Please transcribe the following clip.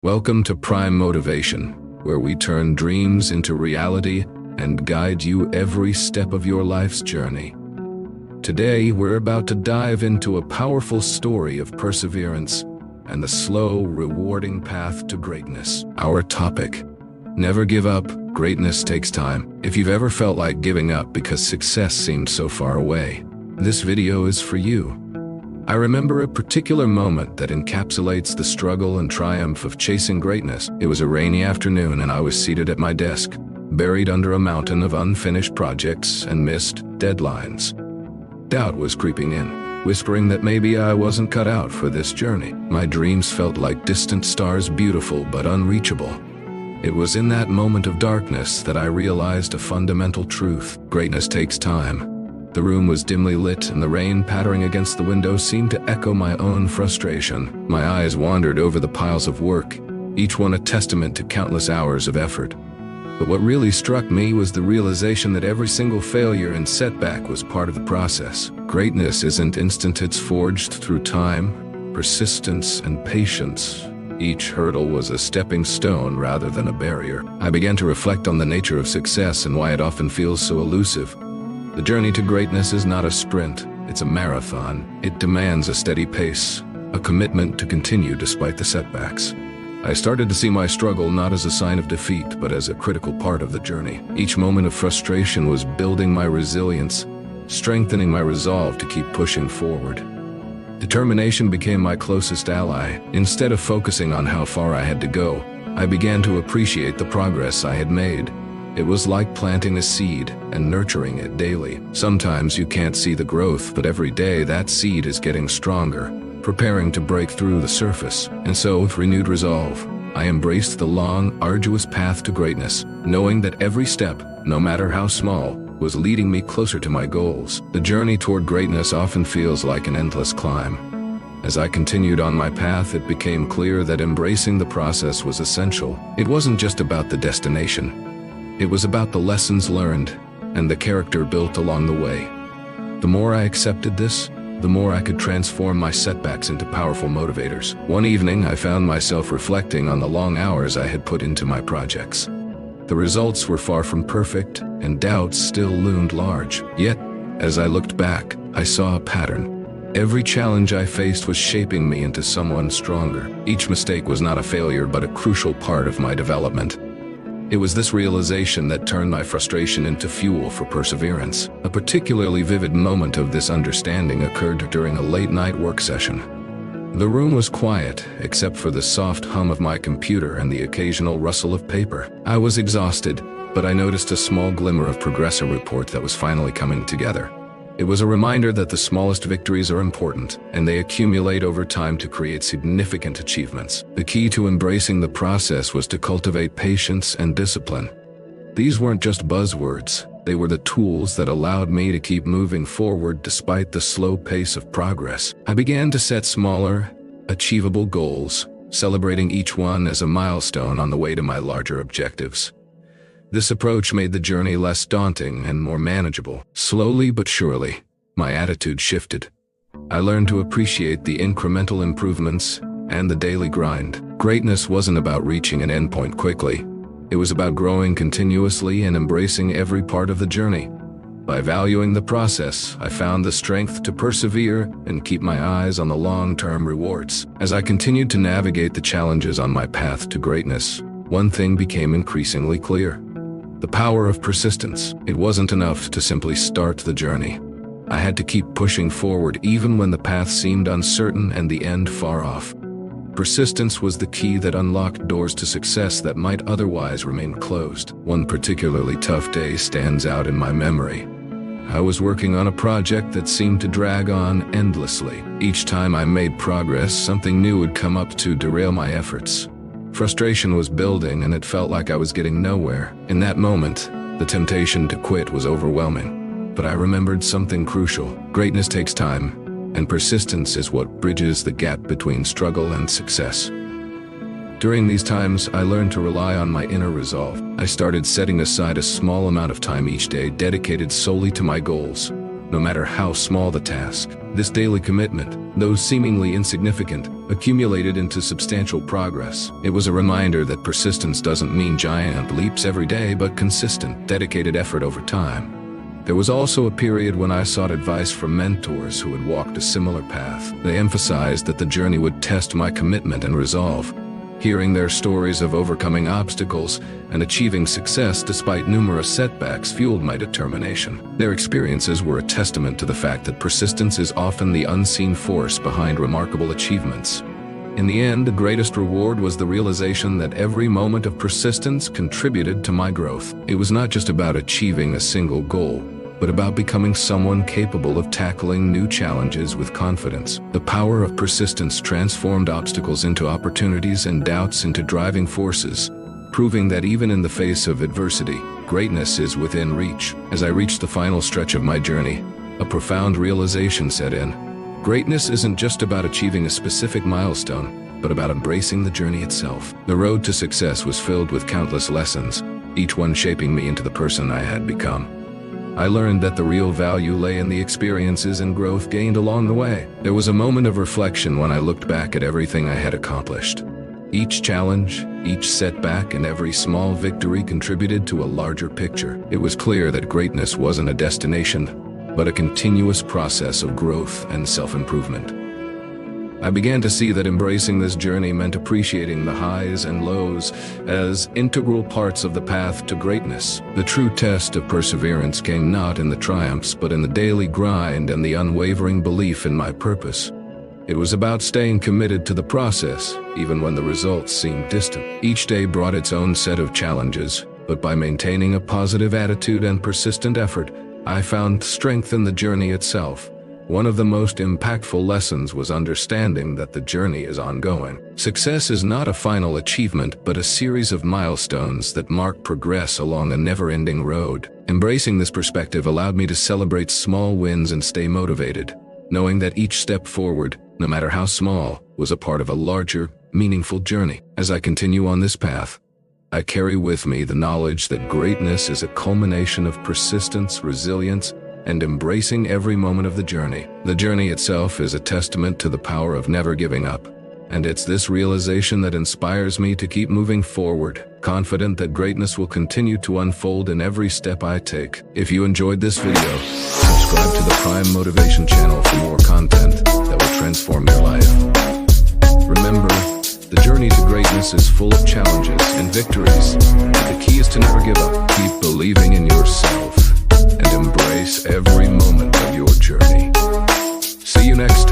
Welcome to Prime Motivation, where we turn dreams into reality and guide you every step of your life's journey. Today, we're about to dive into a powerful story of perseverance and the slow, rewarding path to greatness. Our topic: never give up, greatness takes time. If you've ever felt like giving up because success seemed so far away, this video is for you. I remember a particular moment that encapsulates the struggle and triumph of chasing greatness. It was a rainy afternoon and I was seated at my desk, buried under a mountain of unfinished projects and missed deadlines. Doubt was creeping in, whispering that maybe I wasn't cut out for this journey. My dreams felt like distant stars, beautiful but unreachable. It was in that moment of darkness that I realized a fundamental truth: greatness takes time. The room was dimly lit, and the rain pattering against the window seemed to echo my own frustration. My eyes wandered over the piles of work, each one a testament to countless hours of effort. But what really struck me was the realization that every single failure and setback was part of the process. Greatness isn't instant, it's forged through time, persistence, and patience. Each hurdle was a stepping stone rather than a barrier. I began to reflect on the nature of success and why it often feels so elusive. The journey to greatness is not a sprint, it's a marathon. It demands a steady pace, a commitment to continue despite the setbacks. I started to see my struggle not as a sign of defeat, but as a critical part of the journey. Each moment of frustration was building my resilience, strengthening my resolve to keep pushing forward. Determination became my closest ally. Instead of focusing on how far I had to go, I began to appreciate the progress I had made. It was like planting a seed and nurturing it daily. Sometimes you can't see the growth, but every day that seed is getting stronger, preparing to break through the surface. And so, with renewed resolve, I embraced the long, arduous path to greatness, knowing that every step, no matter how small, was leading me closer to my goals. The journey toward greatness often feels like an endless climb. As I continued on my path, it became clear that embracing the process was essential. It wasn't just about the destination. It was about the lessons learned and the character built along the way. The more I accepted this, the more I could transform my setbacks into powerful motivators. One evening, I found myself reflecting on the long hours I had put into my projects. The results were far from perfect, and doubts still loomed large. Yet, as I looked back, I saw a pattern. Every challenge I faced was shaping me into someone stronger. Each mistake was not a failure, but a crucial part of my development. It was this realization that turned my frustration into fuel for perseverance. A particularly vivid moment of this understanding occurred during a late-night work session. The room was quiet, except for the soft hum of my computer and the occasional rustle of paper. I was exhausted, but I noticed a small glimmer of progress report that was finally coming together. It was a reminder that the smallest victories are important, and they accumulate over time to create significant achievements. The key to embracing the process was to cultivate patience and discipline. These weren't just buzzwords, they were the tools that allowed me to keep moving forward despite the slow pace of progress. I began to set smaller, achievable goals, celebrating each one as a milestone on the way to my larger objectives. This approach made the journey less daunting and more manageable. Slowly but surely, my attitude shifted. I learned to appreciate the incremental improvements and the daily grind. Greatness wasn't about reaching an endpoint quickly. It was about growing continuously and embracing every part of the journey. By valuing the process, I found the strength to persevere and keep my eyes on the long-term rewards. As I continued to navigate the challenges on my path to greatness, one thing became increasingly clear: the power of persistence. It wasn't enough to simply start the journey. I had to keep pushing forward even when the path seemed uncertain and the end far off. Persistence was the key that unlocked doors to success that might otherwise remain closed. One particularly tough day stands out in my memory. I was working on a project that seemed to drag on endlessly. Each time I made progress, something new would come up to derail my efforts. Frustration was building, and it felt like I was getting nowhere. In that moment, the temptation to quit was overwhelming. But I remembered something crucial: greatness takes time, and persistence is what bridges the gap between struggle and success. During these times, I learned to rely on my inner resolve. I started setting aside a small amount of time each day dedicated solely to my goals. no matter how small the task. This daily commitment, though seemingly insignificant, accumulated into substantial progress. It was a reminder that persistence doesn't mean giant leaps every day, but consistent, dedicated effort over time. There was also a period when I sought advice from mentors who had walked a similar path. They emphasized that the journey would test my commitment and resolve. Hearing their stories of overcoming obstacles and achieving success despite numerous setbacks fueled my determination. Their experiences were a testament to the fact that persistence is often the unseen force behind remarkable achievements. In the end, the greatest reward was the realization that every moment of persistence contributed to my growth. It was not just about achieving a single goal, but about becoming someone capable of tackling new challenges with confidence. The power of persistence transformed obstacles into opportunities and doubts into driving forces, proving that even in the face of adversity, greatness is within reach. As I reached the final stretch of my journey, a profound realization set in. Greatness isn't just about achieving a specific milestone, but about embracing the journey itself. The road to success was filled with countless lessons, each one shaping me into the person I had become. I learned that the real value lay in the experiences and growth gained along the way. There was a moment of reflection when I looked back at everything I had accomplished. Each challenge, each setback, and every small victory contributed to a larger picture. It was clear that greatness wasn't a destination, but a continuous process of growth and self-improvement. I began to see that embracing this journey meant appreciating the highs and lows as integral parts of the path to greatness. The true test of perseverance came not in the triumphs, but in the daily grind and the unwavering belief in my purpose. It was about staying committed to the process, even when the results seemed distant. Each day brought its own set of challenges, but by maintaining a positive attitude and persistent effort, I found strength in the journey itself. One of the most impactful lessons was understanding that the journey is ongoing. Success is not a final achievement, but a series of milestones that mark progress along a never-ending road. Embracing this perspective allowed me to celebrate small wins and stay motivated, knowing that each step forward, no matter how small, was a part of a larger, meaningful journey. As I continue on this path, I carry with me the knowledge that greatness is a culmination of persistence, resilience, and embracing every moment of the journey. The journey itself is a testament to the power of never giving up, and it's this realization that inspires me to keep moving forward, confident that greatness will continue to unfold in every step I take. If you enjoyed this video, subscribe to the Prime Motivation channel for more content that will transform your life. Remember, the journey to greatness is full of challenges and victories. The key is to never give up. Keep believing in yourself and embrace every moment of your journey. See you next time.